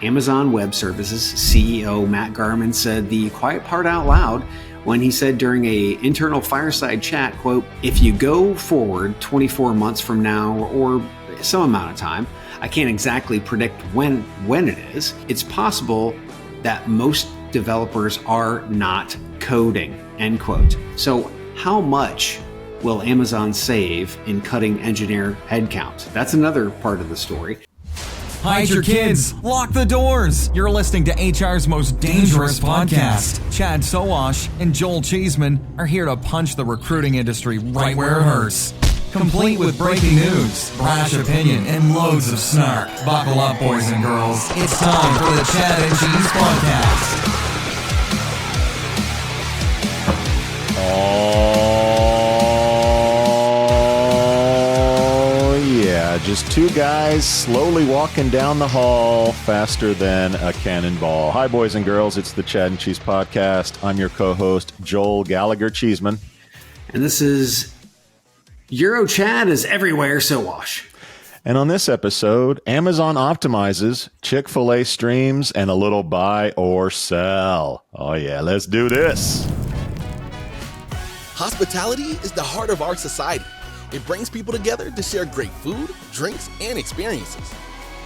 Amazon Web Services CEO Matt Garman said the quiet part out loud when he said during a internal fireside chat, quote, "If you go forward 24 months from now or some amount of time, I can't exactly predict when it is. It's possible that most developers are not coding," end quote. So how much will Amazon save in cutting engineer headcount? That's another part of the story. Hide your kids. Lock the doors. You're listening to HR's most dangerous podcast. Chad Sowash and Joel Cheeseman are here to punch the recruiting industry right where it hurts. Complete with breaking news, brash opinion, and loads of snark. Buckle up, boys and girls. It's time for the Chad and Cheese Podcast. Just two guys slowly walking down the hall faster than a cannonball. Hi, boys and girls. It's the Chad and Cheese Podcast. I'm your co-host, Joel Gallagher Cheeseman. And this is Euro Chad is everywhere, so wash. And on this episode, Amazon optimizes, Chick-Fil-A streams, and a little buy or sell. Oh, yeah, let's do this. Hospitality is the heart of our society. It brings people together to share great food, drinks, and experiences.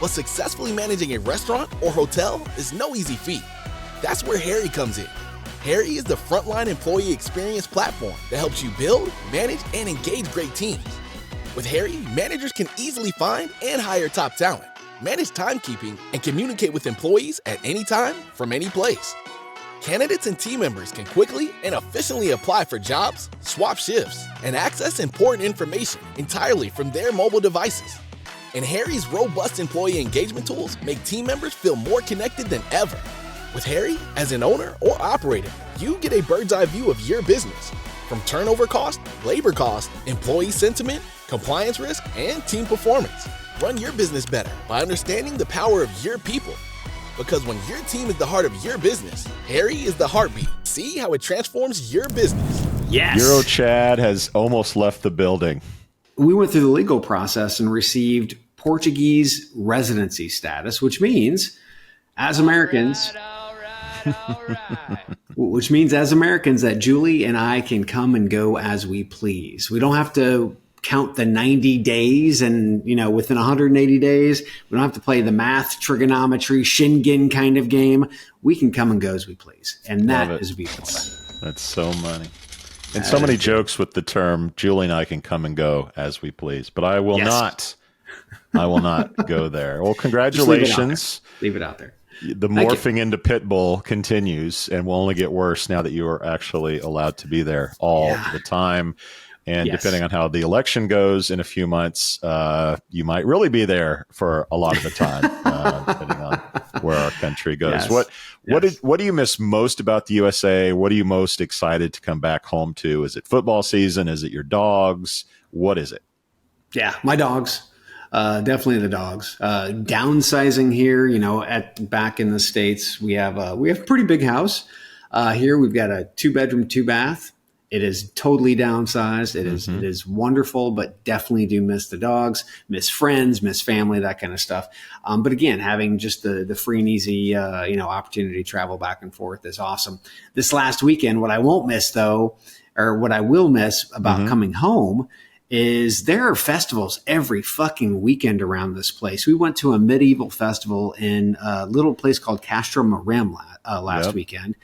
But successfully managing a restaurant or hotel is no easy feat. That's where Harri comes in. Harri is the frontline employee experience platform that helps you build, manage, and engage great teams. With Harri, managers can easily find and hire top talent, manage timekeeping, and communicate with employees at any time from any place. Candidates and team members can quickly and efficiently apply for jobs, swap shifts, and access important information entirely from their mobile devices. And Harri's robust employee engagement tools make team members feel more connected than ever. With Harri, as an owner or operator, you get a bird's eye view of your business, from turnover cost, labor cost, employee sentiment, compliance risk, and team performance. Run your business better by understanding the power of your people. Because when your team is the heart of your business, Harri is the heartbeat. See how it transforms your business. Yes. Euro Chad has almost left the building. We went through the legal process and received Portuguese residency status, which means as Americans, that Julie and I can come and go as we please. We don't have to count the 90 days and, within 180 days, we don't have to play the math, trigonometry, Shingen kind of game. We can come and go as we please. And that is beautiful. That's so money. And so many jokes with the term, Julie and I can come and go as we please. But I will not go there. Well, congratulations. Leave it out there. The morphing into Pitbull continues and will only get worse now that you are actually allowed to be there all the time. And depending on how the election goes in a few months, you might really be there for a lot of the time, depending on where our country goes. What do you miss most about the USA? What are you most excited to come back home to? Is it football season? Is it your dogs? What is it? Yeah, my dogs. Definitely the dogs. Downsizing here, back in the States, we have a pretty big house. Here we've got a 2-bedroom, 2-bath. It is totally downsized. It is wonderful, but definitely do miss the dogs, miss friends, miss family, that kind of stuff. But again, having just the free and easy, opportunity to travel back and forth is awesome. This last weekend, what I won't miss though, or what I will miss about coming home is there are festivals every fucking weekend around this place. We went to a medieval festival in a little place called Castro Marim last weekend.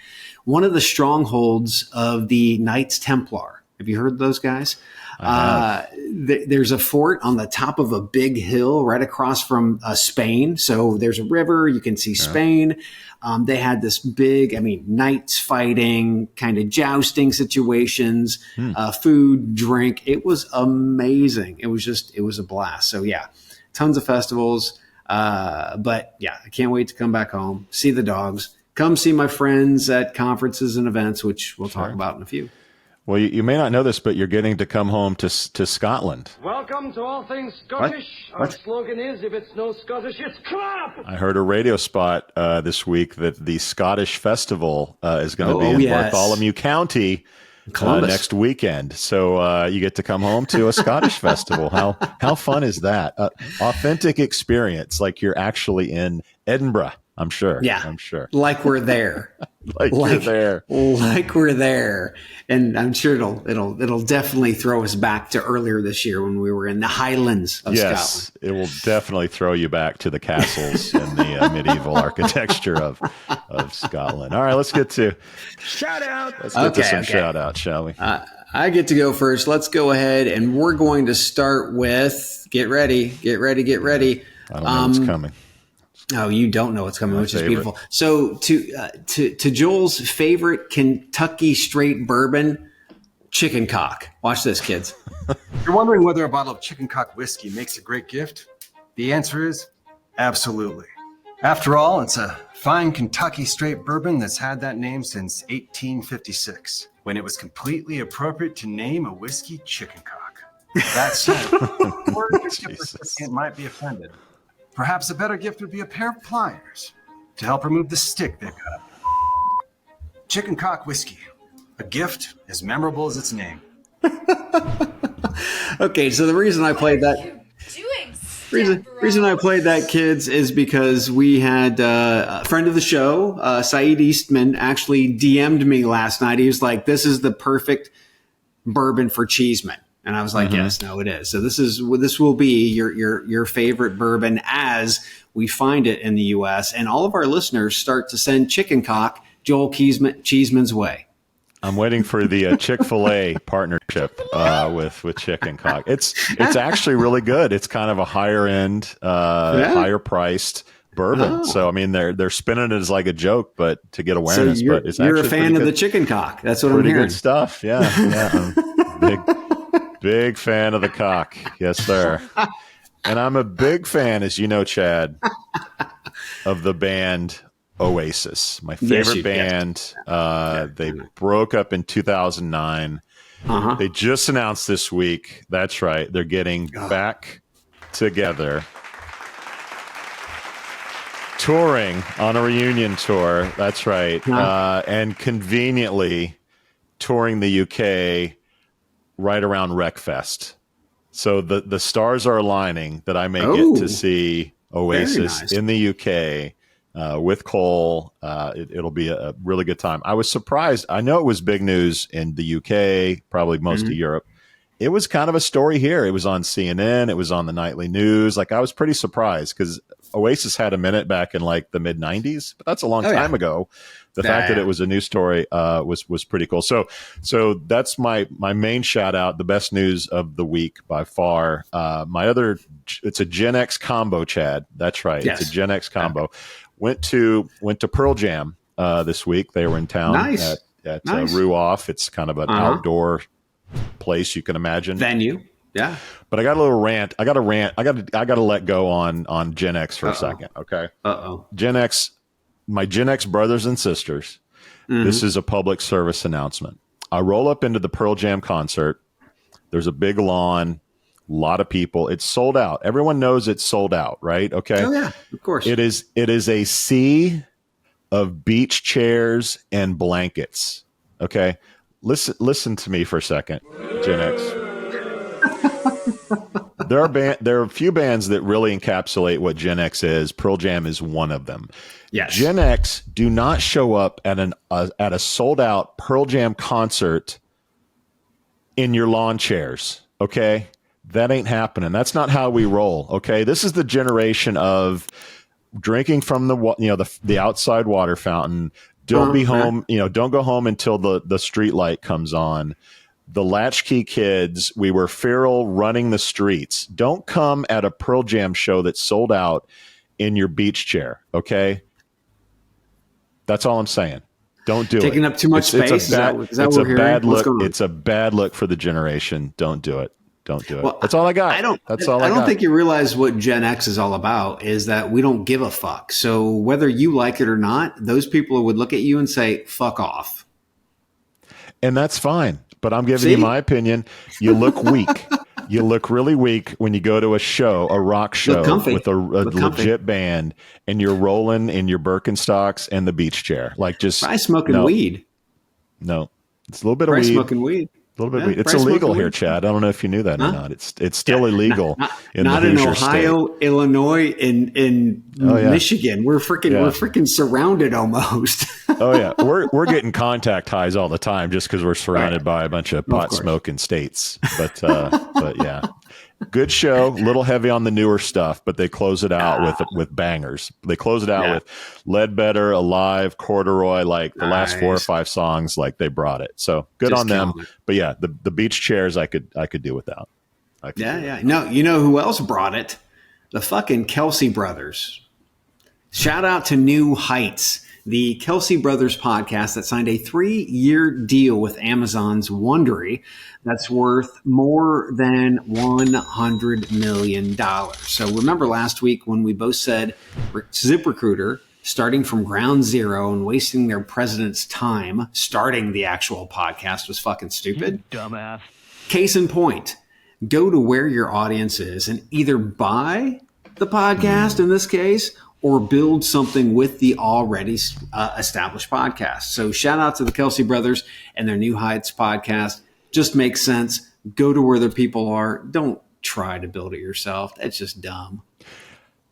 One of the strongholds of the Knights Templar. Have you heard of those guys? There's a fort on the top of a big hill right across from Spain. So there's a river. You can see Spain. They had this big, knights fighting, kind of jousting situations, food, drink. It was amazing. It was a blast. So yeah, tons of festivals. But yeah, I can't wait to come back home, see the dogs, come see my friends at conferences and events, which we'll talk about in a few. Well, you may not know this, but you're getting to come home to Scotland. Welcome to all things Scottish. Our slogan is, if it's no Scottish, it's crap! I heard a radio spot this week that the Scottish Festival is going to be in Bartholomew County next weekend. So you get to come home to a Scottish festival. How fun is that? Authentic experience, like you're actually in Edinburgh. I'm sure. Yeah. I'm sure. Like we're there. You're there. Like we're there. And I'm sure it'll definitely throw us back to earlier this year when we were in the Highlands of Scotland. It will definitely throw you back to the castles and the medieval architecture of Scotland. All right, let's get to ShoutOut. Let's get to some shout out, shall we? I get to go first. Let's go ahead, and we're going to start with get ready. I don't know what's coming. Oh, you don't know what's coming, which favorite. is beautiful. So to Joel's favorite Kentucky straight bourbon, chicken cock. Watch this, kids. You're wondering whether a bottle of chicken cock whiskey makes a great gift? The answer is absolutely. After all, it's a fine Kentucky straight bourbon that's had that name since 1856, when it was completely appropriate to name a whiskey chicken cock. That said, or the gift recipient might be offended. Perhaps a better gift would be a pair of pliers to help remove the stick they've got. Chicken cock whiskey, a gift as memorable as its name. Okay, so the reason I played that reason I played that, kids, is because we had a friend of the show, Saeed Eastman, actually DM'd me last night. He was like, "This is the perfect bourbon for Cheeseman." And I was like, yes, no, it is. So this will be your favorite bourbon as we find it in the U.S. And all of our listeners start to send chicken cock Joel Cheeseman's way. I'm waiting for the Chick-Fil-A partnership with chicken cock. It's actually really good. It's kind of a higher end, higher priced bourbon. Oh. So I mean, they're spinning it as like a joke, but to get awareness. So but it's you're actually a fan of the chicken cock. That's what I'm hearing. Pretty good stuff. Yeah. I'm big fan of the cock. Yes, sir. And I'm a big fan, as you know, Chad, of the band Oasis, my favorite band. They broke up in 2009. They just announced this week. That's right. They're getting back together, touring on a reunion tour. That's right. And conveniently touring the UK right around RecFest. So the stars are aligning that I may get to see Oasis in the UK with Cole. It'll be a really good time. I was surprised. I know it was big news in the UK, probably most of Europe. It was kind of a story here. It was on CNN. It was on the nightly news. Like, I was pretty surprised because Oasis had a minute back in like the mid 90s, but that's a long time ago. The fact that it was a news story was pretty cool. So that's my main shout out. The best news of the week by far. It's a JenX combo, Chad. That's right. Yes. It's a JenX combo. Went to Pearl Jam this week. They were in town at Ruoff. It's kind of an outdoor place, you can imagine. Venue. Yeah. But I got a little rant. I got to let go on JenX for a second. Okay. JenX. My JenX brothers and sisters, this is a public service announcement. I roll up into the Pearl Jam concert. There's a big lawn, a lot of people. It's sold out. Everyone knows it's sold out, right? Okay. Oh yeah, of course. It is a sea of beach chairs and blankets. Okay. Listen to me for a second, JenX. There are a few bands that really encapsulate what JenX is. Pearl Jam is one of them. Yes. JenX do not show up at a sold out Pearl Jam concert in your lawn chairs. Okay, that ain't happening. That's not how we roll. Okay, this is the generation of drinking from the outside water fountain. Don't be home. Don't go home until the street light comes on. The latchkey kids, we were feral running the streets. Don't come at a Pearl Jam show that's sold out in your beach chair, okay? That's all I'm saying. Don't do it. Taking up too much space? Is that what we're hearing? Bad look. It's a bad look for the generation. Don't do it. Don't do it. Well, that's all I got. I don't think you realize what Gen X is all about is that we don't give a fuck. So whether you like it or not, those people would look at you and say, fuck off. And that's fine. But I'm giving you my opinion. You look weak. You look really weak when you go to a rock show with a legit band, and you're rolling in your Birkenstocks and the beach chair. Like, just try smoking weed. No, it's a little bit of weed. Smoking weed. A little bit. It's illegal here, Chad. I don't know if you knew that or not. It's still illegal in the Hoosier Ohio, state. Illinois, in Michigan. We're freaking surrounded almost. Oh yeah, we're getting contact highs all the time just because we're surrounded by a bunch of pot smoking states. But yeah, good show. A little heavy on the newer stuff, but they close it out with bangers. They close it out with Ledbetter, Alive, Corduroy, like the last 4 or 5 songs. Like they brought it. So good on them. But yeah, the beach chairs I could do without. No, you know who else brought it? The fucking Kelsey brothers. Shout out to New Heights, the Kelsey Brothers podcast that signed a 3-year deal with Amazon's Wondery that's worth more than $100 million. So remember last week when we both said ZipRecruiter, starting from ground zero and wasting their president's time starting the actual podcast was fucking stupid? You dumbass. Case in point, go to where your audience is and either buy the podcast in this case or build something with the already established podcast. So shout out to the Kelsey brothers and their New Heights podcast. Just makes sense. Go to where the people are. Don't try to build it yourself. That's just dumb.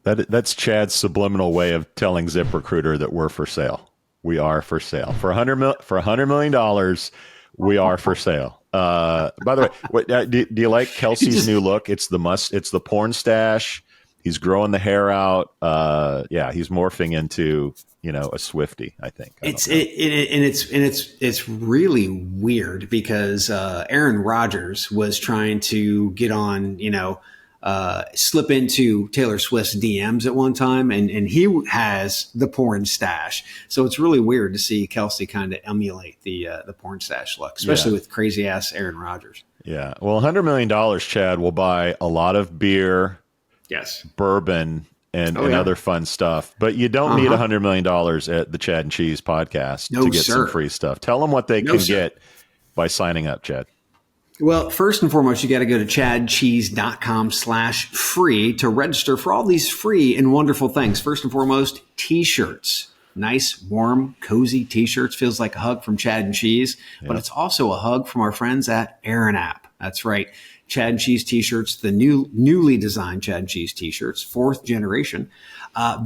That's Chad's subliminal way of telling ZipRecruiter that we're for sale. We are for sale. For $100 million, we are for sale. By the way, do you like Kelsey's new look? It's the porn stash. He's growing the hair out. He's morphing into, a Swiftie, I think. It's really weird because Aaron Rodgers was trying to get on, slip into Taylor Swift's DMs at one time, and he has the porn stash. So it's really weird to see Kelsey kind of emulate the porn stash look, especially with crazy ass Aaron Rodgers. Yeah. Well, $100 million, Chad, will buy a lot of beer. Yes. Bourbon and other fun stuff. But you don't need $100 million at the Chad and Cheese podcast to get some free stuff. Tell them what they can get by signing up, Chad. Well, first and foremost, you got to go to chadcheese.com/free to register for all these free and wonderful things. First and foremost, t-shirts. Nice, warm, cozy t-shirts. Feels like a hug from Chad and Cheese, but it's also a hug from our friends at Aaron App. That's right. Chad and Cheese t-shirts, the newly designed Chad and Cheese t-shirts, 4th generation.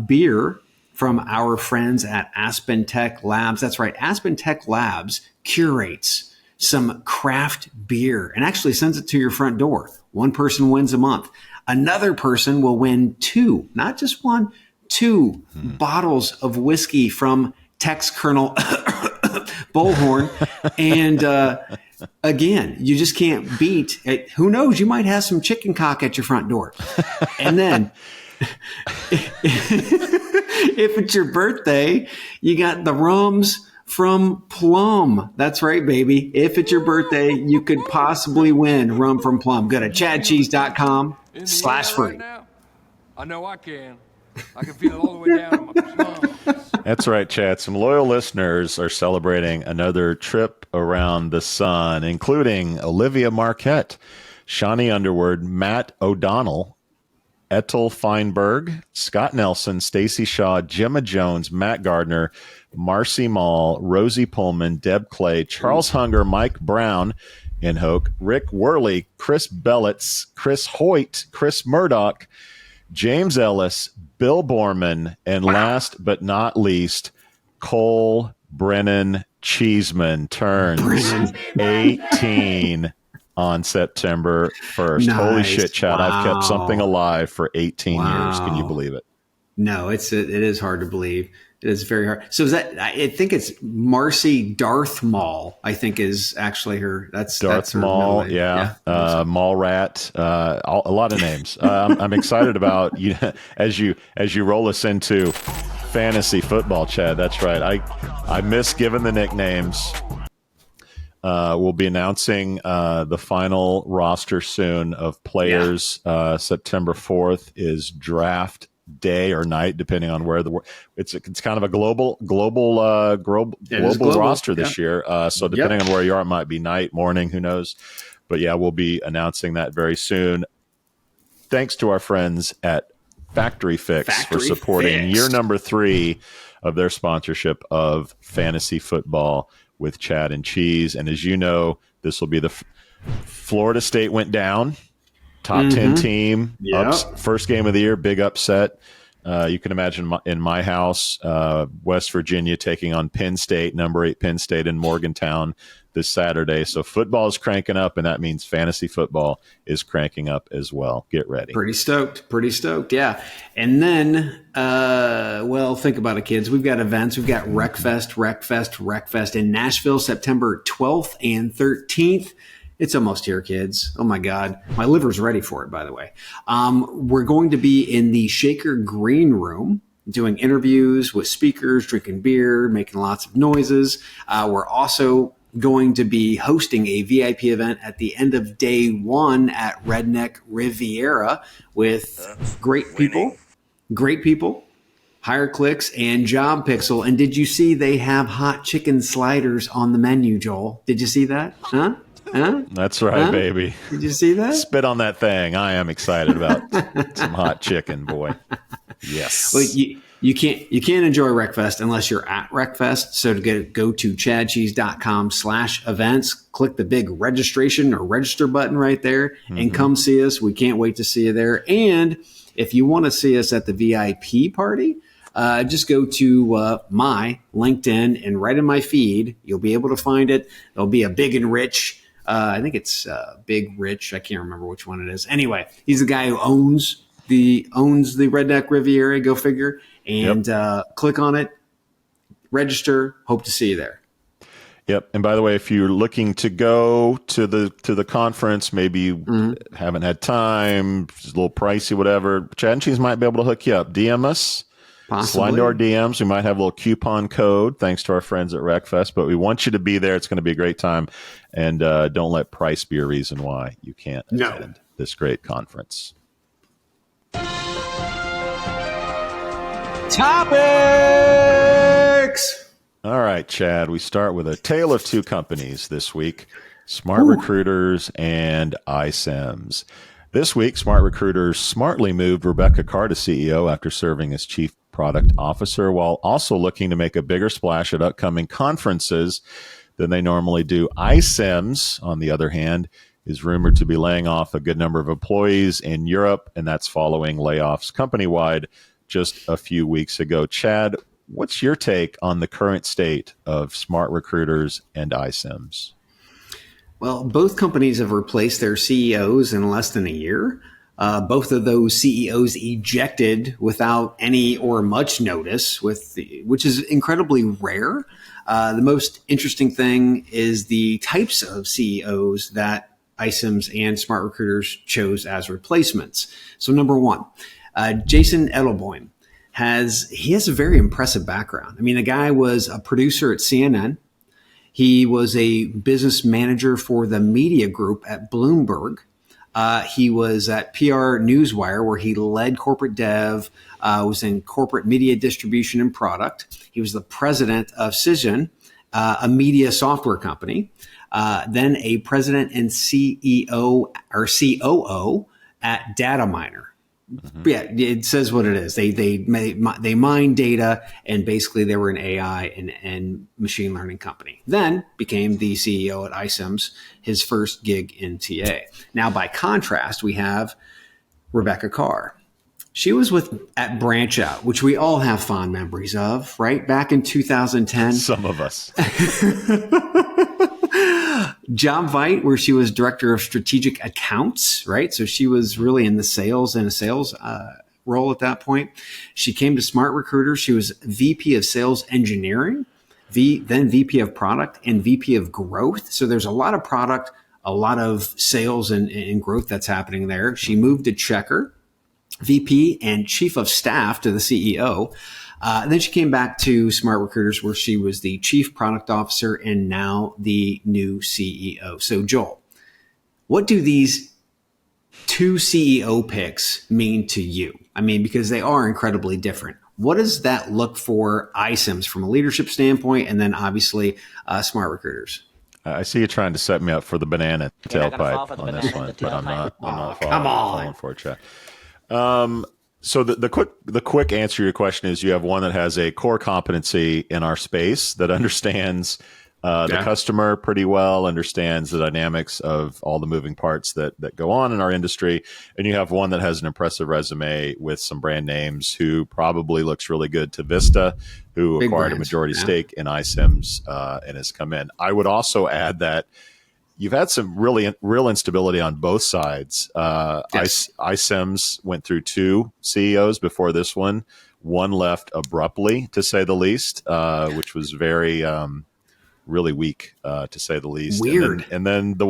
Beer from our friends at Aspen Tech Labs. That's right. Aspen Tech Labs curates some craft beer and actually sends it to your front door. One person wins a month. Another person will win 2, not just 1, 2 bottles of whiskey from Tex Colonel Bullhorn. And, again, you just can't beat it. Who knows? You might have some chicken cock at your front door. And then if it's your birthday, you got the rums from Plum. That's right, baby. If it's your birthday, you could possibly win rum from Plum. Go to chadcheese.com/free. I know I can. I can feel it all the way down to my plums. That's right, Chad. Some loyal listeners are celebrating another trip around the sun, including Olivia Marquette, Shawnee Underwood, Matt O'Donnell, Ethel Feinberg, Scott Nelson, Stacy Shaw, Gemma Jones, Matt Gardner, Marcy Mall, Rosie Pullman, Deb Clay, Charles Hunger, Mike Brown, Inhoke, Rick Worley, Chris Bellitz, Chris Hoyt, Chris Murdoch, James Ellis, Bill Borman, and last but not least, Cole Brennan Cheeseman turns 18 on September 1st. Nice. Holy shit, Chad. Wow. I've kept something alive for 18 years. Can you believe it? No, it is hard to believe. It is very hard. So is that, I think it's Marcy Darth Mall, I think is actually her. That's her Mall. Yeah. Mall Rat. A lot of names. I'm excited about as you roll us into fantasy football, Chad. That's right. I miss giving the nicknames. We'll be announcing the final roster soon of players. September 4th is draft day or night, depending on where it's kind of a global roster this year. So depending on where you are, it might be night, morning, who knows? But yeah, we'll be announcing that very soon. Thanks to our friends at Factory Fix for supporting year number 3 of their sponsorship of fantasy football with Chad and Cheese. And as you know, This will be Florida State went down, top 10 team, first game of the year, big upset. You can imagine in my house, West Virginia taking on Penn State, number 8 Penn State in Morgantown this Saturday. So football is cranking up, and that means fantasy football is cranking up as well. Get ready. Pretty stoked. Yeah. And then, think about it, kids. We've got events. We've got RecFest in Nashville, September 12th and 13th. It's almost here, kids. Oh, my God. My liver's ready for it, by the way. We're going to be in the Shaker Green Room doing interviews with speakers, drinking beer, making lots of noises. We're also going to be hosting a VIP event at the end of day 1 at Redneck Riviera with great people, Higher Clicks, and Job Pixel. And did you see they have hot chicken sliders on the menu, Joel? Did you see that? Huh? That's right, baby. Did you see that? Spit on that thing. I am excited about some hot chicken, boy. Yes. Well, you can't enjoy RecFest unless you're at RecFest. So to go to chadcheese.com/events, click the big registration or register button right there and come see us. We can't wait to see you there. And if you want to see us at the VIP party, just go to my LinkedIn and right in my feed, you'll be able to find it. There'll be a Big and Rich. I think it's Big Rich. I can't remember which one it is. Anyway, he's the guy who owns the Redneck Riviera. Go figure. And click on it, register. Hope to see you there. Yep. And by the way, if you're looking to go to the conference, maybe you haven't had time, it's a little pricey, whatever, Chad and Cheese might be able to hook you up. DM us. Possibly. Slide into our DMs. We might have a little coupon code thanks to our friends at RecFest, but we want you to be there. It's going to be a great time. And don't let price be a reason why you can't attend this great conference. Topics! All right, Chad, we start with a tale of two companies this week, SmartRecruiters and iCIMS. This week, SmartRecruiters smartly moved Rebecca Carr to CEO after serving as Chief Product Officer, while also looking to make a bigger splash at upcoming conferences than they normally do. iCIMS, on the other hand, is rumored to be laying off a good number of employees in Europe, and that's following layoffs company-wide just a few weeks ago. Chad, what's your take on the current state of SmartRecruiters and iCIMS? Well, both companies have replaced their CEOs in less than a year. Both of those CEOs ejected without any or much notice, which is incredibly rare. The most interesting thing is the types of CEOs that iCIMS and SmartRecruiters chose as replacements. So number one, Jason Edelboim has a very impressive background. I mean, the guy was a producer at CNN. He was a business manager for the media group at Bloomberg. He was at PR Newswire, where he led corporate dev, was in corporate media distribution and product. He was the president of Cision, a media software company, then a president and CEO or COO at Dataminer. Mm-hmm. Yeah, it says what it is. They mine data, and basically they were an AI and machine learning company. Then became the CEO at iCIMS, his first gig in TA. Now, by contrast, we have Rebecca Carr. She was at BranchOut, which we all have fond memories of, right? Back in 2010. Some of us. JobVite, where she was director of strategic accounts, right? So she was really in the sales role at that point. She came to SmartRecruiters. She was VP of sales engineering, then VP of product and VP of growth. So there's a lot of product, a lot of sales and growth that's happening there. She moved to Checker, VP and chief of staff to the CEO. Then she came back to SmartRecruiters, where she was the chief product officer and now the new CEO. So, Joel, what do these two CEO picks mean to you? I mean, because they are incredibly different. What does that look for iCIMS from a leadership standpoint, and then obviously SmartRecruiters? I see you trying to set me up for the banana tailpipe on this one, but I'm not falling for it, Chad. So the quick answer to your question is you have one that has a core competency in our space that understands The customer pretty well understands the dynamics of all the moving parts that go on in our industry. And you have one that has an impressive resume with some brand names who probably looks really good to Vista, who Big acquired brands. a majority stake in iCIMS and has come in. I would also add that you've had some real instability on both sides. iCIMS went through 2 CEOs before this one. One left abruptly, to say the least, which was very really weak, to say the least. Weird. And then the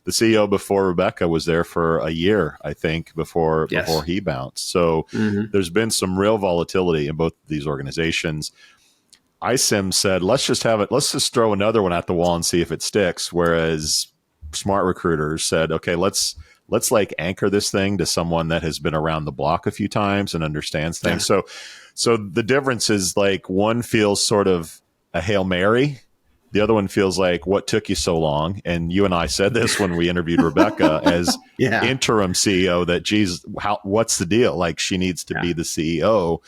CEO before Rebecca was there for a year, I think, before he bounced. So there's been some real volatility in both of these organizations. iCIMS said, let's just throw another one at the wall and see if it sticks. Whereas SmartRecruiters said, okay, let's like anchor this thing to someone that has been around the block a few times and understands things. Yeah. So the difference is like one feels sort of a Hail Mary. The other one feels like, what took you so long? And you and I said this when we interviewed Rebecca as interim CEO, that, geez, what's the deal? Like, she needs to be the CEO.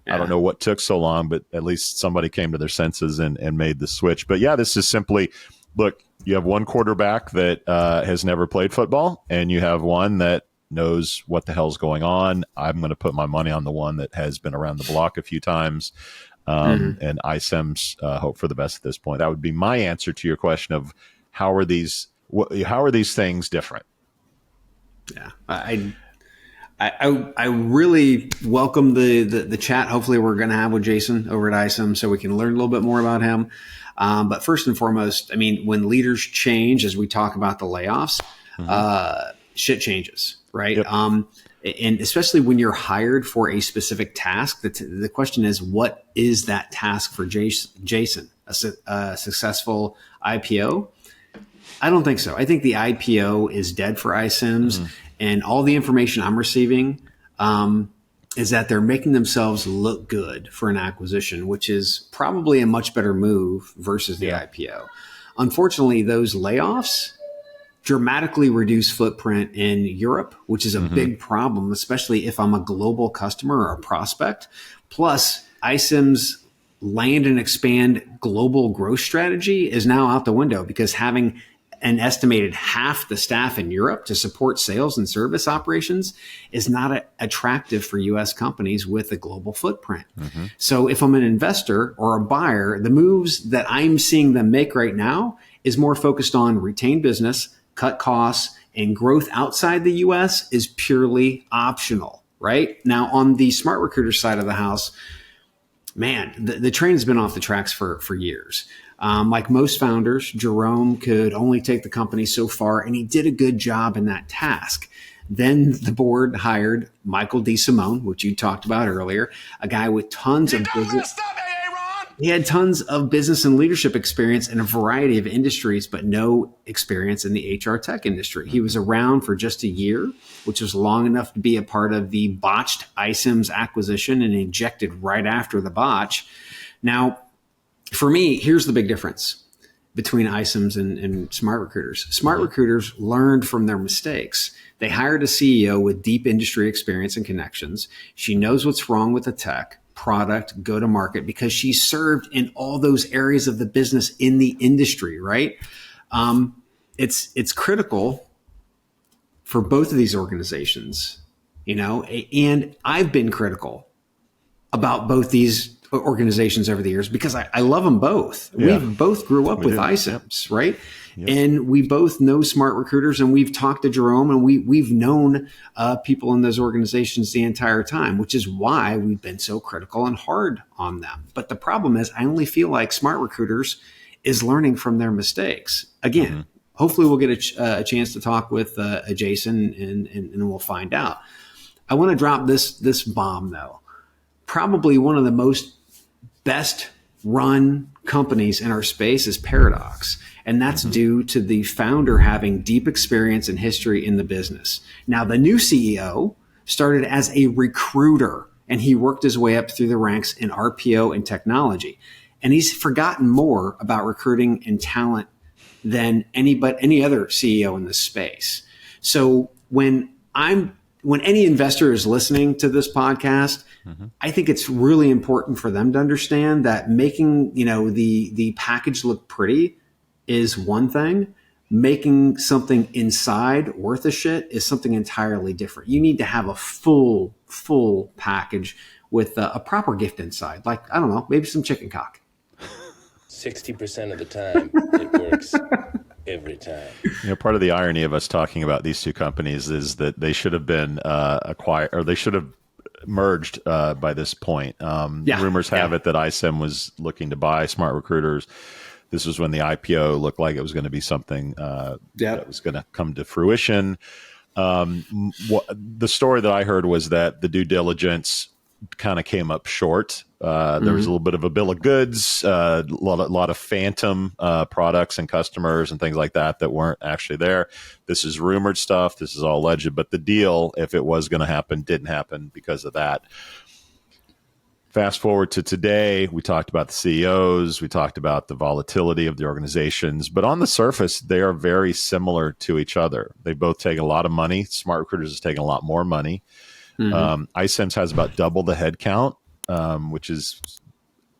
I don't know what took so long, but at least somebody came to their senses and made the switch. But yeah, this is simply, look, you have one quarterback that has never played football, and you have one that knows what the hell's going on. I'm going to put my money on the one that has been around the block a few times. And iCIMS hope for the best at this point. That would be my answer to your question of how are these things different? Yeah, I really welcome the chat. Hopefully, we're going to have with Jason over at iCIMS so we can learn a little bit more about him. But first and foremost, I mean, when leaders change, as we talk about the layoffs, shit changes, right? Yep. And especially when you're hired for a specific task, the question is, what is that task for Jason? A successful IPO? I don't think so. I think the IPO is dead for iCIMS, and all the information I'm receiving is that they're making themselves look good for an acquisition, which is probably a much better move versus the IPO. Unfortunately, those layoffs dramatically reduce footprint in Europe, which is a big problem, especially if I'm a global customer or a prospect. Plus, iCIMS' land and expand global growth strategy is now out the window, because having an estimated half the staff in Europe to support sales and service operations is not attractive for U.S. companies with a global footprint. So if I'm an investor or a buyer, the moves that I'm seeing them make right now is more focused on retained business, cut costs, and growth outside the U.S. is purely optional, right? Now, on the SmartRecruiters side of the house, man, the train has been off the tracks for years. Like most founders, Jerome could only take the company so far, and he did a good job in that task. Then the board hired Michael DeSimone, which you talked about earlier, a guy with tons of business. He had tons of business and leadership experience in a variety of industries, but no experience in the HR tech industry. He was around for just a year, which was long enough to be a part of the botched iCIMS acquisition and injected right after the botch. Now, for me, here's the big difference between iCIMS and SmartRecruiters. SmartRecruiters learned from their mistakes. They hired a CEO with deep industry experience and connections. She knows what's wrong with the tech, product, go to market, because she served in all those areas of the business in the industry, right? It's critical for both of these organizations, and I've been critical about both these organizations over the years because I love them both. Yeah. We both grew up with iCIMS, right? Yep. And we both know SmartRecruiters, and we've talked to Jerome, and we've known people in those organizations the entire time, which is why we've been so critical and hard on them. But the problem is, I only feel like SmartRecruiters is learning from their mistakes. Again, hopefully we'll get a chance to talk with Jason, and we'll find out. I want to drop this bomb, though. Probably one of the most best run companies in our space is Paradox. And that's due to the founder having deep experience and history in the business. Now, the new CEO started as a recruiter, and he worked his way up through the ranks in RPO and technology. And he's forgotten more about recruiting and talent than any other CEO in this space. So when I'm when any investor is listening to this podcast, I think it's really important for them to understand that making, the package look pretty is one thing. Making something inside worth a shit is something entirely different. You need to have a full package with a proper gift inside. Like, I don't know, maybe some chicken cock. 60% of the time, it works every time. Part of the irony of us talking about these two companies is that they should have been acquired, or they should have merged by this point. Rumors have it that iCIMS was looking to buy SmartRecruiters. This was when the IPO looked like it was going to be something that was going to come to fruition. The story that I heard was that the due diligence kind of came up short. There was a little bit of a bill of goods, a lot of phantom products and customers and things like that weren't actually there. This is rumored stuff. This is all alleged. But the deal, if it was going to happen, didn't happen because of that. Fast forward to today, we talked about the CEOs, we talked about the volatility of the organizations, but on the surface, they are very similar to each other. They both take a lot of money. SmartRecruiters is taking a lot more money. iCIMS has about double the head count, which is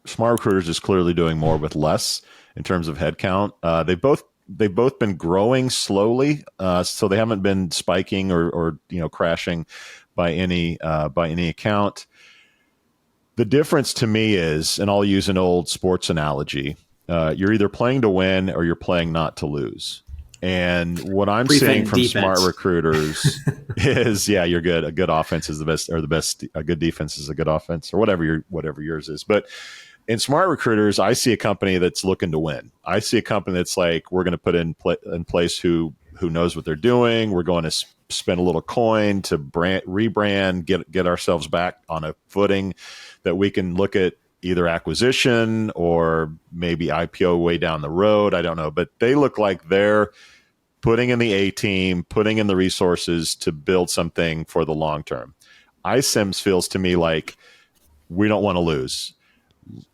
SmartRecruiters is clearly doing more with less in terms of head count. They've both been growing slowly, so they haven't been spiking or crashing by any account. The difference to me is, and I'll use an old sports analogy, you're either playing to win or you're playing not to lose. And what I'm seeing from SmartRecruiters is, you're good. A good offense is the best, or a good defense is a good offense, or whatever yours is. But in SmartRecruiters, I see a company that's looking to win. I see a company that's like, we're going to put in place who knows what they're doing. We're going to spend a little coin to rebrand, get ourselves back on a footing that we can look at either acquisition or maybe IPO way down the road. I don't know, but they look like they're putting in the A team, putting in the resources to build something for the long term. iCIMS feels to me like we don't want to lose.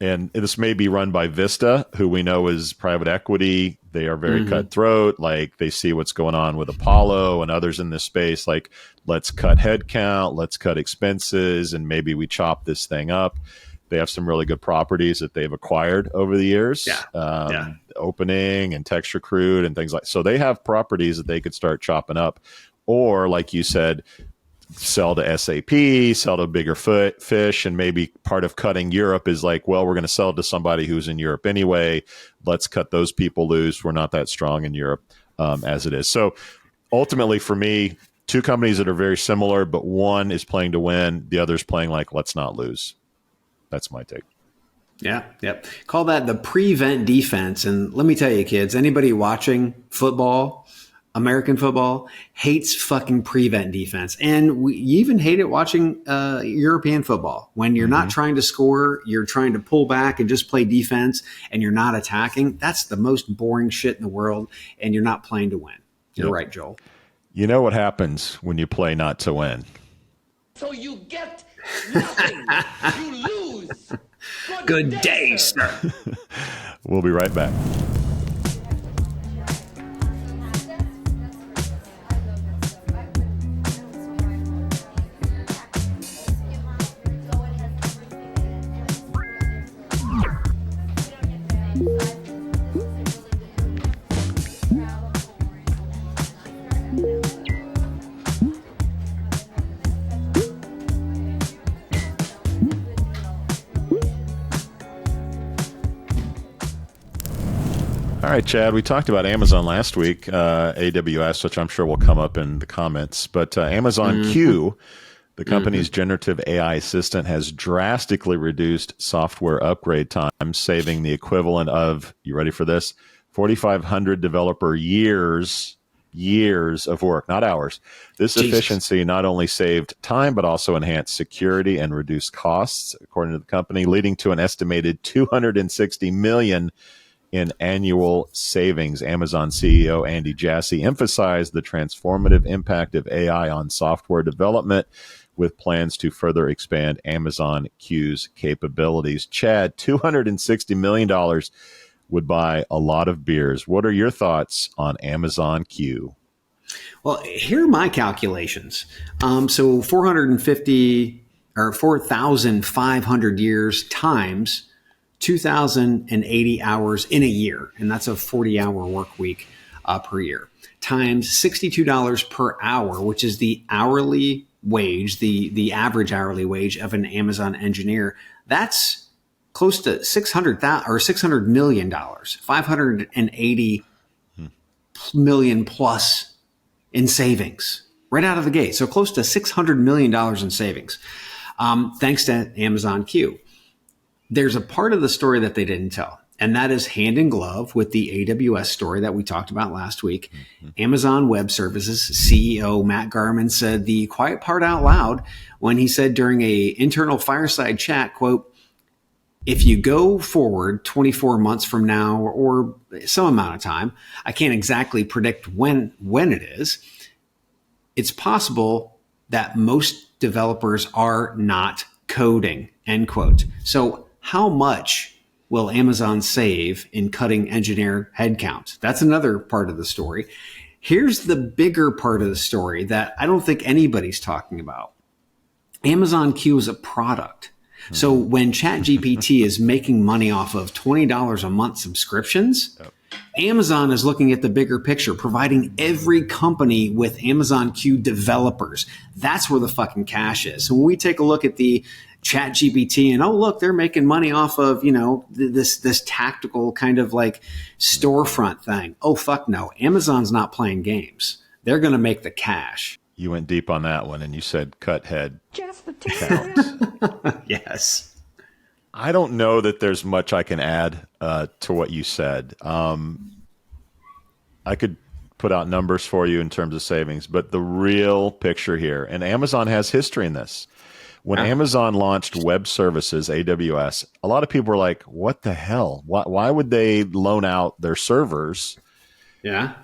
And this may be run by Vista, who we know is private equity. They are very cutthroat. Like, they see what's going on with Apollo and others in this space. Like, let's cut headcount, let's cut expenses, and maybe we chop this thing up. They have some really good properties that they've acquired over the years. Opening and Text Recruit and things like. So they have properties that they could start chopping up, or like you said, sell to SAP, sell to a bigger fish. And maybe part of cutting Europe is like, well, we're going to sell to somebody who's in Europe anyway. Let's cut those people loose. We're not that strong in Europe as it is. So ultimately for me, two companies that are very similar, but one is playing to win. The other is playing like, let's not lose. That's my take. Yeah. Yep. Call that the prevent defense. And let me tell you, kids, anybody watching football, American football, hates fucking prevent defense. And you even hate it watching European football. When you're not trying to score, you're trying to pull back and just play defense, and you're not attacking. That's the most boring shit in the world, and you're not playing to win. You're right, Joel. You know what happens when you play not to win? So you get nothing. You lose. Good day, sir. We'll be right back. All right, Chad, we talked about Amazon last week, AWS, which I'm sure will come up in the comments. But Amazon Q, the company's generative AI assistant, has drastically reduced software upgrade time, saving the equivalent of, you ready for this, 4,500 developer years of work, not hours. This efficiency not only saved time, but also enhanced security and reduced costs, according to the company, leading to an estimated $260 million in annual savings. Amazon CEO Andy Jassy emphasized the transformative impact of AI on software development, with plans to further expand Amazon Q's capabilities. Chad, $260 million would buy a lot of beers. What are your thoughts on Amazon Q? Well, here are my calculations. So 450 or 4,500 years times 2,080 hours in a year, and that's a 40-hour work week per year, times $62 per hour, which is the hourly wage, the average hourly wage of an Amazon engineer. That's close to $600 million, 580 million plus in savings right out of the gate. So close to $600 million in savings, thanks to Amazon Q. There's a part of the story that they didn't tell, and that is hand in glove with the AWS story that we talked about last week. Amazon Web Services CEO Matt Garman said the quiet part out loud when he said during a internal fireside chat, quote, "If you go forward 24 months from now or some amount of time, I can't exactly predict when it is, it's possible that most developers are not coding," end quote. So how much will Amazon save in cutting engineer headcount? That's another part of the story. Here's the bigger part of the story that I don't think anybody's talking about. Amazon Q is a product. So when ChatGPT is making money off of $20 a month subscriptions, Amazon is looking at the bigger picture, providing every company with Amazon Q developers. That's where the fucking cash is. So when we take a look at the ChatGPT and, oh, look, they're making money off of, this tactical kind of like storefront thing. Oh, fuck no. Amazon's not playing games. They're going to make the cash. You went deep on that one and you said cut head count. Yes. I don't know that there's much I can add to what you said. I could put out numbers for you in terms of savings, but the real picture here, and Amazon has history in this. When Amazon launched web services, AWS, a lot of people were like, what the hell? Why would they loan out their servers? Yeah.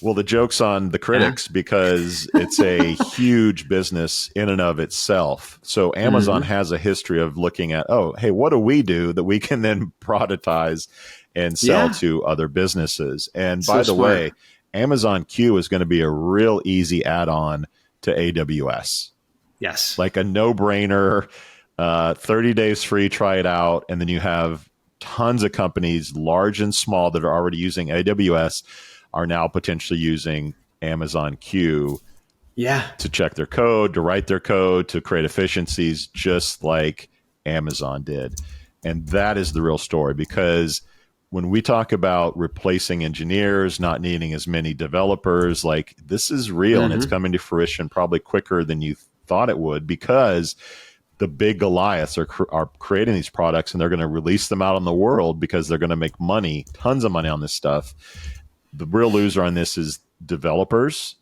Well, the joke's on the critics because it's a huge business in and of itself. So Amazon has a history of looking at, oh, hey, what do we do that we can then productize and sell to other businesses? And by the way, Amazon Q is going to be a real easy add-on to AWS. Yes. Like a no-brainer, 30 days free, try it out. And then you have tons of companies, large and small, that are already using AWS are now potentially using Amazon Q to check their code, to write their code, to create efficiencies, just like Amazon did. And that is the real story, because when we talk about replacing engineers, not needing as many developers, like this is real and it's coming to fruition probably quicker than you thought it would, because the big Goliaths are creating these products and they're going to release them out in the world because they're going to make money, tons of money on this stuff. The real loser on this is developers,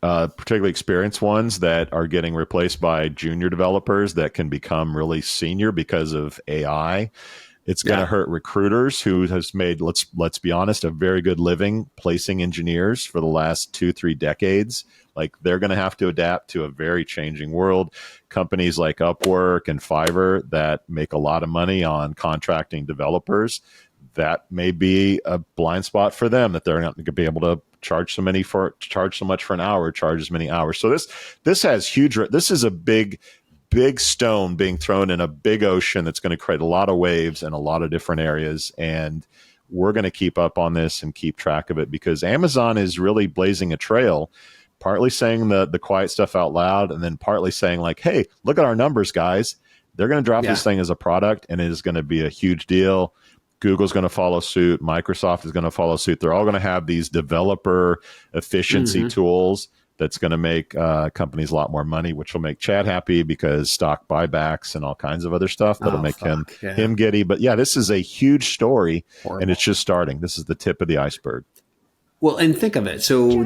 particularly experienced ones that are getting replaced by junior developers that can become really senior because of AI. It's going to hurt recruiters who has made, let's be honest, a very good living placing engineers for the last 2-3 decades. Like they're going to have to adapt to a very changing world. Companies like Upwork and Fiverr that make a lot of money on contracting developers, that may be a blind spot for them, that they're not going to be able to charge so much for an hour, charge as many hours. So this is a big stone being thrown in a big ocean that's going to create a lot of waves in a lot of different areas. And we're going to keep up on this and keep track of it, because Amazon is really blazing a trail, partly saying the quiet stuff out loud, and then partly saying like, hey, look at our numbers, guys. They're going to drop this thing as a product and it is going to be a huge deal. Google's going to follow suit. Microsoft is going to follow suit. They're all going to have these developer efficiency tools that's going to make companies a lot more money, which will make Chad happy because stock buybacks and all kinds of other stuff that'll make him giddy. But yeah, this is a huge story. Horrible. And it's just starting. This is the tip of the iceberg. Well, and think of it. So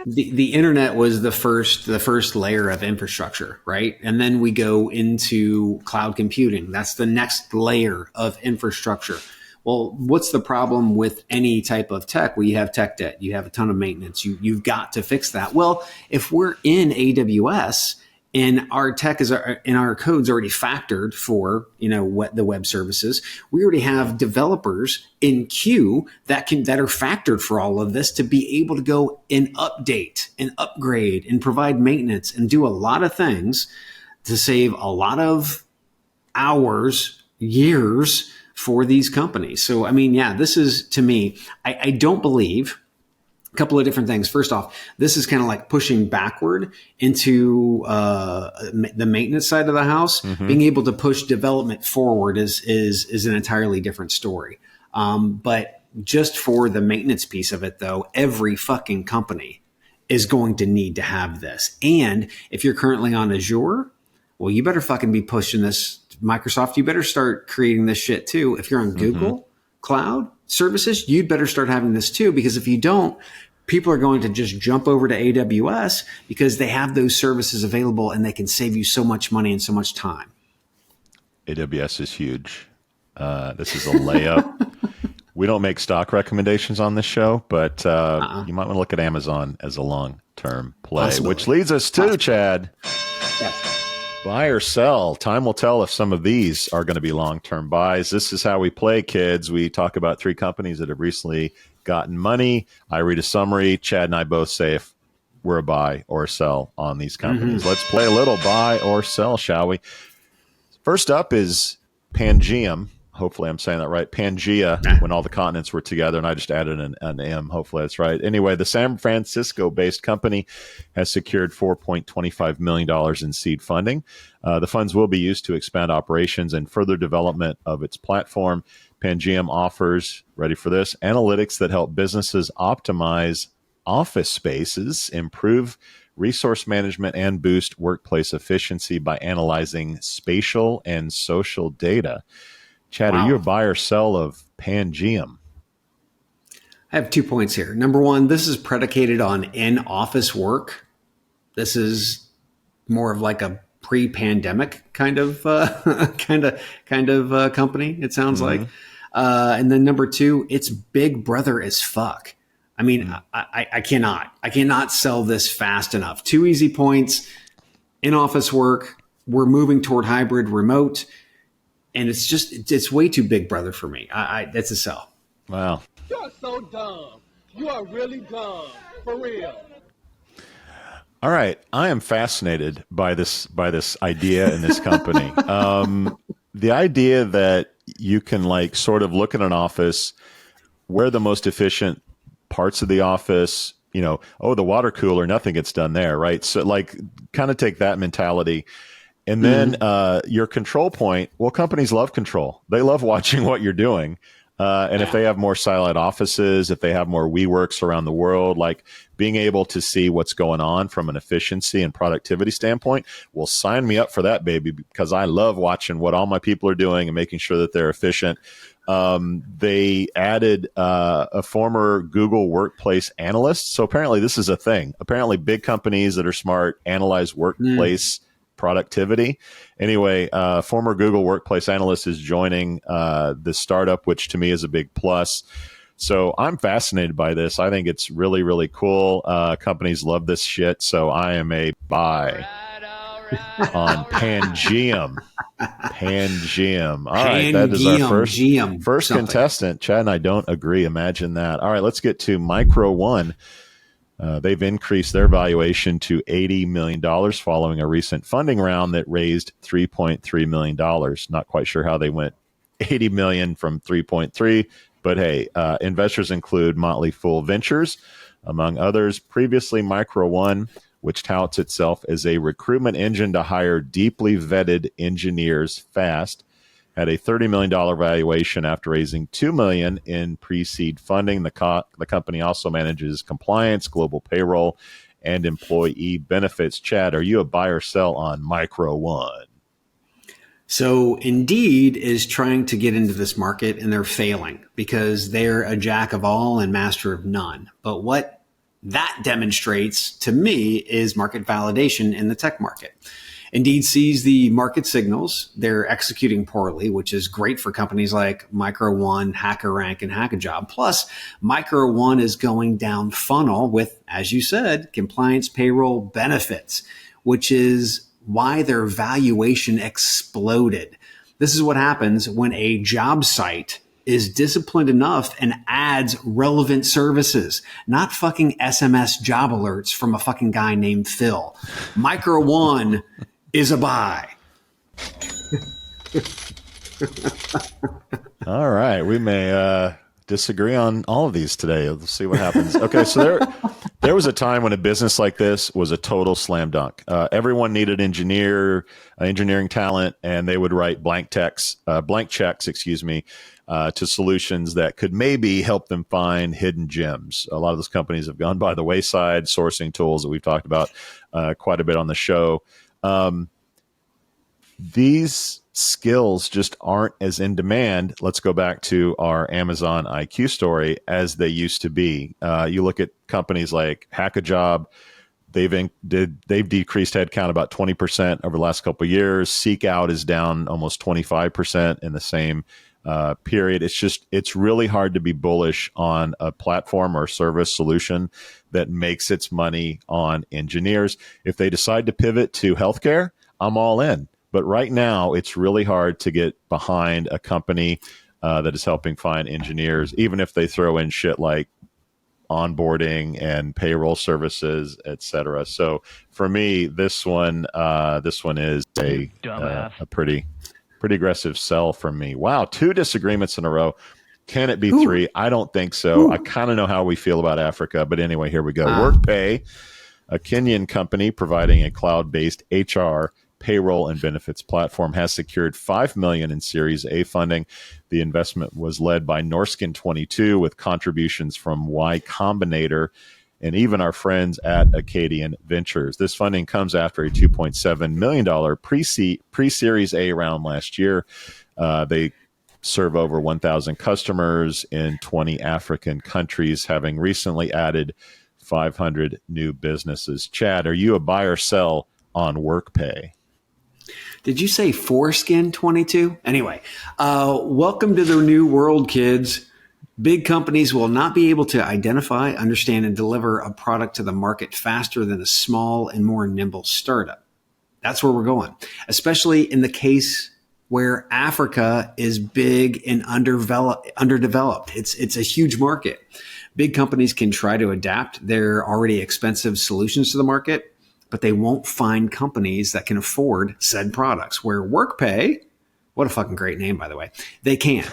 the internet was the first layer of infrastructure, right? And then we go into cloud computing. That's the next layer of infrastructure. Well, what's the problem with any type of tech? Well, you have tech debt. You have a ton of maintenance. You've got to fix that. Well, if we're in AWS and our tech is in our code's already factored for, what the web services. We already have developers in queue that are factored for all of this to be able to go and update and upgrade and provide maintenance and do a lot of things to save a lot of hours, years for these companies. So, this is, to me, I don't believe a couple of different things. First off, this is kind of like pushing backward into the maintenance side of the house. Mm-hmm. Being able to push development forward is an entirely different story. But just for the maintenance piece of it, though, every fucking company is going to need to have this. And if you're currently on Azure, well, you better fucking be pushing this. Microsoft, you better start creating this shit too. If you're on Google Cloud services, you'd better start having this too, because if you don't, people are going to just jump over to AWS because they have those services available and they can save you so much money and so much time. AWS is huge. This is a layup. We don't make stock recommendations on this show, but you might want to look at Amazon as a long-term play. Possibly. Which leads us to, Chad, buy or sell. Time will tell if some of these are going to be long-term buys. This is how we play, kids. We talk about 3 companies that have recently gotten money. I read a summary. Chad and I both say if we're a buy or a sell on these companies. Let's play a little buy or sell, shall we? First up is Pangeam. Hopefully I'm saying that right. Pangea, when all the continents were together, and I just added an M. Hopefully that's right. Anyway, the San Francisco-based company has secured $4.25 million in seed funding. The funds will be used to expand operations and further development of its platform. Pangeam offers, ready for this, analytics that help businesses optimize office spaces, improve resource management, and boost workplace efficiency by analyzing spatial and social data. Chad, Are you a buy or sell of Pangeam? I have 2 points here. Number one, this is predicated on in-office work. This is more of like a pre-pandemic kind of company. It sounds like. And then number two, it's big brother as fuck. I cannot sell this fast enough. 2 easy points. In-office work. We're moving toward hybrid remote. And it's way too big brother for me. That's a sell. Wow. You're so dumb. You are really dumb. For real. All right. I am fascinated by this idea in this company. The idea that you can sort of look at an office, where the most efficient parts of the office, the water cooler, nothing gets done there, right? So kind of take that mentality. And then your control point, well, companies love control. They love watching what you're doing. And if they have more siloed offices, if they have more WeWorks around the world, being able to see what's going on from an efficiency and productivity standpoint, well, sign me up for that, baby, because I love watching what all my people are doing and making sure that they're efficient. They added a former Google Workplace analyst. So apparently this is a thing. Apparently big companies that are smart analyze workplace productivity. Anyway, former Google Workplace analyst is joining this startup, which to me is a big plus. So I'm fascinated by this. I think it's really, really cool. Companies love this shit. So I am a buy on Pangeam. Pangeam. All right, that is our first contestant. Chad and I don't agree. Imagine that. All right, let's get to Micro One. They've increased their valuation to $80 million following a recent funding round that raised $3.3 million. Not quite sure how they went $80 million from 3.3, but hey, investors include Motley Fool Ventures, among others. Previously, Micro One, which touts itself as a recruitment engine to hire deeply vetted engineers fast, had a $30 million valuation after raising $2 million in pre-seed funding. The company also manages compliance, global payroll, and employee benefits. Chad, are you a buy or sell on Micro One? So Indeed is trying to get into this market, and they're failing because they're a jack of all and master of none. But what that demonstrates to me is market validation in the tech market. Indeed sees the market signals. They're executing poorly, which is great for companies like Micro One, HackerRank, and Hackajob. Plus, Micro One is going down funnel with, as you said, compliance, payroll, benefits, which is why their valuation exploded. This is what happens when a job site is disciplined enough and adds relevant services, not fucking SMS job alerts from a fucking guy named Phil. Micro One is a buy. All right. We may disagree on all of these today. Let's see what happens. Okay. So there was a time when a business like this was a total slam dunk. Everyone needed engineering talent, and they would write blank checks, to solutions that could maybe help them find hidden gems. A lot of those companies have gone by the wayside, sourcing tools that we've talked about quite a bit on the show. These skills just aren't as in demand. Let's go back to our Amazon IQ story as they used to be. You look at companies like Hackajob. They've decreased headcount about 20% over the last couple of years. SeekOut is down almost 25% in the same period. It's really hard to be bullish on a platform or service solution that makes its money on engineers. If they decide to pivot to healthcare, I'm all in. But right now, it's really hard to get behind a company that is helping find engineers, even if they throw in shit like onboarding and payroll services, et cetera. So for me, this one is a pretty aggressive sell from me. Wow, 2 disagreements in a row. Can it be 3? I don't think so. I kind of know how we feel about Africa, but anyway, here we go. WorkPay, a Kenyan company providing a cloud-based HR, payroll, and benefits platform, has secured $5 million in Series A funding. The investment was led by Norskin 22 with contributions from Y Combinator and even our friends at Acadian Ventures. This funding comes after a $2.7 million pre-Series A round last year. They serve over 1,000 customers in 20 African countries, having recently added 500 new businesses. Chad, are you a buy or sell on WorkPay? Did you say foreskin 22? Anyway, welcome to the new world, kids. Big companies will not be able to identify, understand, and deliver a product to the market faster than a small and more nimble startup. That's where we're going, especially in the case where Africa is big and underdeveloped. It's a huge market. Big companies can try to adapt their already expensive solutions to the market, but they won't find companies that can afford said products. Where WorkPay, what a fucking great name, by the way, they can.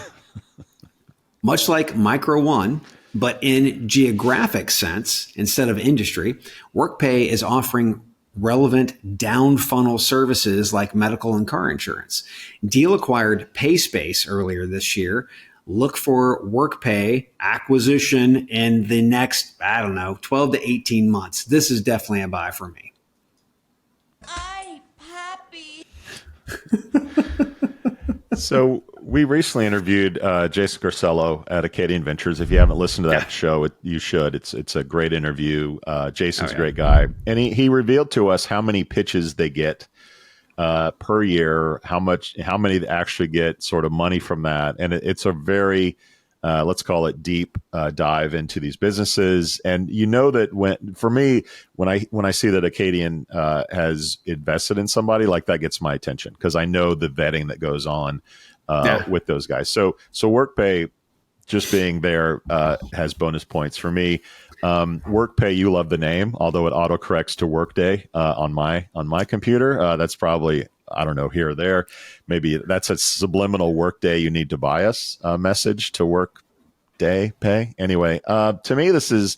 Much like Micro One, but in geographic sense instead of industry, WorkPay is offering relevant down funnel services like medical and car insurance. Deal acquired PaySpace earlier this year. Look for WorkPay acquisition in the next, 12 to 18 months. This is definitely a buy for me. Ay, papi. So we recently interviewed Jason Garcello at Acadian Ventures. If you haven't listened to that show, you should. It's a great interview. Jason's a great guy. And he revealed to us how many pitches they get per year, how many actually get sort of money from that. And it's a very, let's call it deep dive into these businesses. And you know that when I see that Acadian has invested in somebody, like that gets my attention because I know the vetting that goes on with those guys. So WorkPay just being there has bonus points for me. WorkPay, you love the name, although it autocorrects to Workday on my computer. That's probably, I don't know, here or there. Maybe that's a subliminal Workday you need to buy us message to Workday pay. Anyway, to me, this is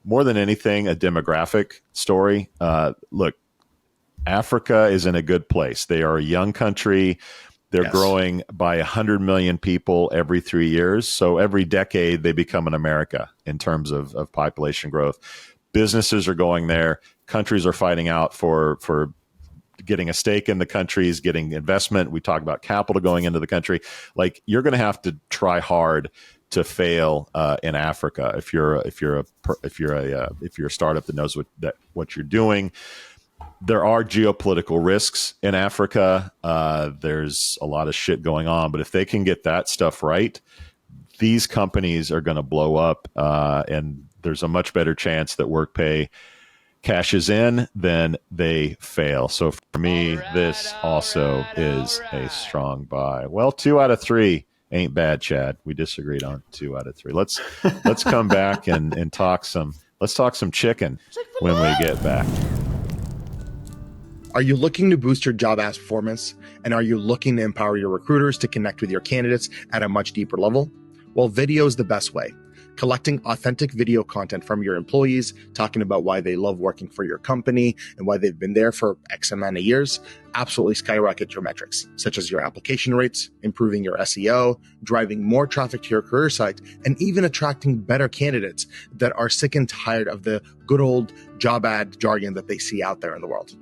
more than anything a demographic story. Look, Africa is in a good place. They are a young country. They're growing by 100 million people every 3 years. So every decade, they become an America in terms of population growth. Businesses are going there. Countries are fighting out for getting a stake in the countries, getting investment. We talk about capital going into the country. Like, you're going to have to try hard to fail in Africa if you're a startup that knows what you're doing. There are geopolitical risks in Africa. There's a lot of shit going on, but if they can get that stuff right, these companies are going to blow up, and there's a much better chance that WorkPay cashes in, then they fail. So for me, this also is a strong buy. Well, 2 out of 3 ain't bad, Chad. We disagreed on 2 out of 3. Let's come back and talk some. Let's talk some chicken when we get back. Are you looking to boost your job ads performance? And are you looking to empower your recruiters to connect with your candidates at a much deeper level? Well, video is the best way. Collecting authentic video content from your employees, talking about why they love working for your company and why they've been there for X amount of years, absolutely skyrocket your metrics, such as your application rates, improving your SEO, driving more traffic to your career site, and even attracting better candidates that are sick and tired of the good old job ad jargon that they see out there in the world.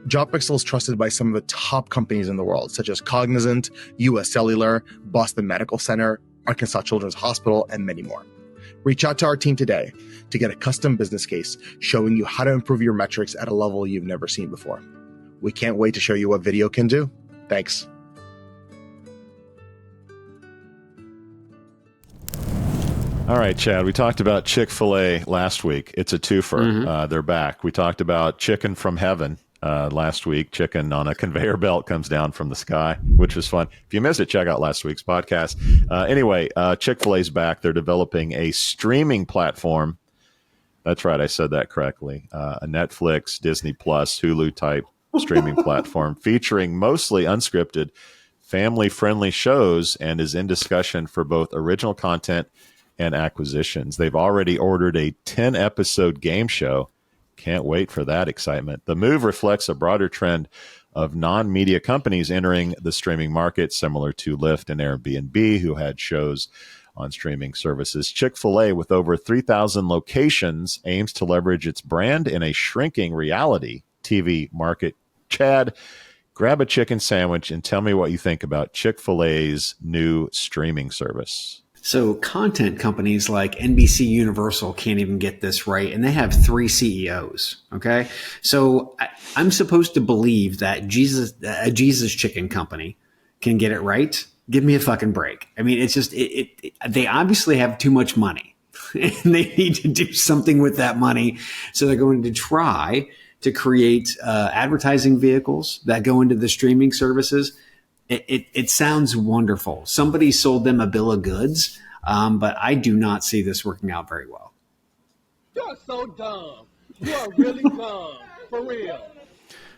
JobPixel is trusted by some of the top companies in the world, such as Cognizant, US Cellular, Boston Medical Center, Arkansas Children's Hospital, and many more. Reach out to our team today to get a custom business case showing you how to improve your metrics at a level you've never seen before. We can't wait to show you what video can do. Thanks. All right, Chad, we talked about Chick-fil-A last week. It's a twofer. They're back. We talked about chicken from heaven last week. Chicken on a conveyor belt comes down from the sky, which was fun. If you missed it, check out last week's podcast. Anyway, Chick-fil-A's back. They're developing a streaming platform. That's right. I said that correctly. A Netflix, Disney Plus, Hulu type streaming platform featuring mostly unscripted, family-friendly shows and is in discussion for both original content and acquisitions. They've already ordered a 10-episode game show. Can't wait for that excitement. The move reflects a broader trend of non-media companies entering the streaming market, similar to Lyft and Airbnb, who had shows on streaming services. Chick-fil-A, with over 3,000 locations, aims to leverage its brand in a shrinking reality TV market. Chad, grab a chicken sandwich and tell me what you think about Chick-fil-A's new streaming service. So content companies like NBC Universal can't even get this right, and they have 3 CEOs. Okay, so I'm supposed to believe that a Jesus Chicken company can get it right. Give me a fucking break. I mean, it's just they obviously have too much money, and they need to do something with that money. So they're going to try to create advertising vehicles that go into the streaming services. It sounds wonderful. Somebody sold them a bill of goods, but I do not see this working out very well. You're so dumb. You are really dumb, for real.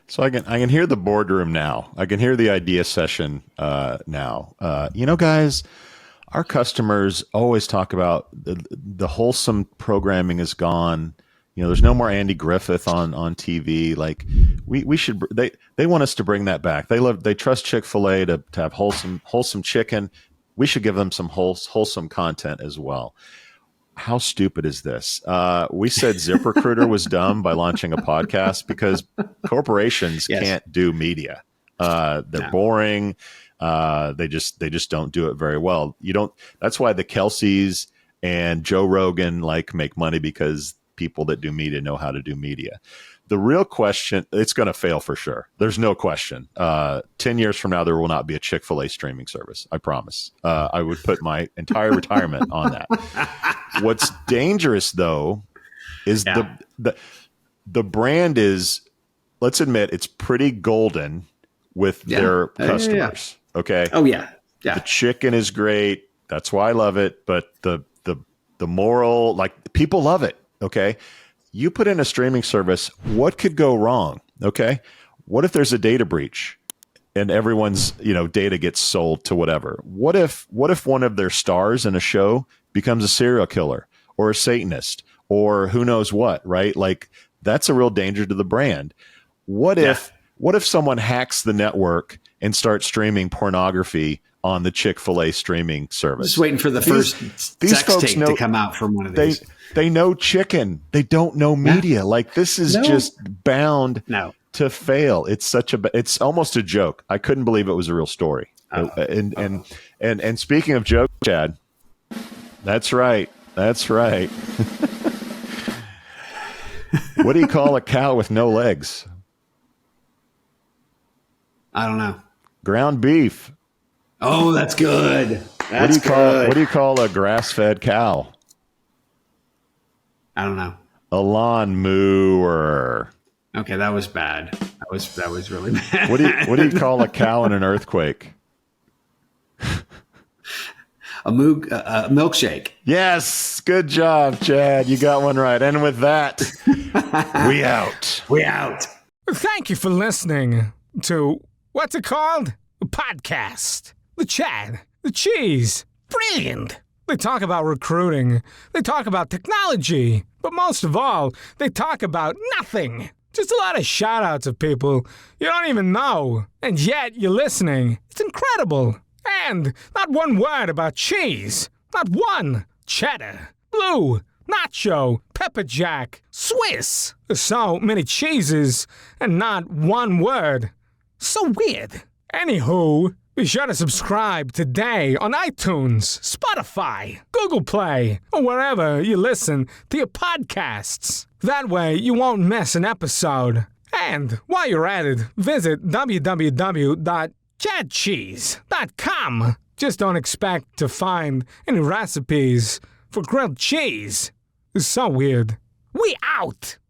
So I can hear the boardroom now. I can hear the idea session now. Guys, our customers always talk about the wholesome programming is gone. There's no more Andy Griffith on TV. Like we should. They want us to bring that back. They trust Chick-fil-A to have wholesome chicken. We should give them some wholesome content as well. How stupid is this? We said ZipRecruiter was dumb by launching a podcast because corporations can't do media. They're boring. They just don't do it very well. That's why the Kelseys and Joe Rogan make money, because people that do media know how to do media. The real question, it's going to fail for sure. There's no question. 10 years from now, there will not be a Chick-fil-A streaming service. I promise. I would put my entire retirement on that. What's dangerous, though, is the brand is, let's admit, it's pretty golden with their customers. Okay. Oh, yeah. Yeah. The chicken is great. That's why I love it. But the moral, people love it. Okay. You put in a streaming service, what could go wrong? Okay. What if there's a data breach and everyone's, data gets sold to whatever? What if one of their stars in a show becomes a serial killer or a Satanist or who knows what, right? That's a real danger to the brand. What if someone hacks the network and starts streaming pornography on the Chick-fil-A streaming service? Just waiting for the first sex tape to come out from one of these. They know chicken. They don't know media. This is just bound to fail. It's almost a joke. I couldn't believe it was a real story. And speaking of jokes, Chad, that's right. That's right. What do you call a cow with no legs? I don't know. Ground beef. Oh, that's good. What do you call a grass-fed cow? I don't know. A lawnmower. Okay, that was bad. That was really bad. What do you call a cow in an earthquake? A milkshake. Yes, good job, Chad. You got one right. And with that, we out. We out. Thank you for listening to, what's it called? A podcast. The Chad. The Cheese. Brilliant. They talk about recruiting. They talk about technology. But most of all, they talk about nothing. Just a lot of shout-outs of people you don't even know. And yet you're listening. It's incredible. And not one word about cheese. Not one. Cheddar, blue, nacho, pepper jack, Swiss. So many cheeses and not one word. So weird. Anywho, be sure to subscribe today on iTunes, Spotify, Google Play, or wherever you listen to your podcasts. That way you won't miss an episode. And while you're at it, visit www.chadcheese.com. Just don't expect to find any recipes for grilled cheese. It's so weird. We out!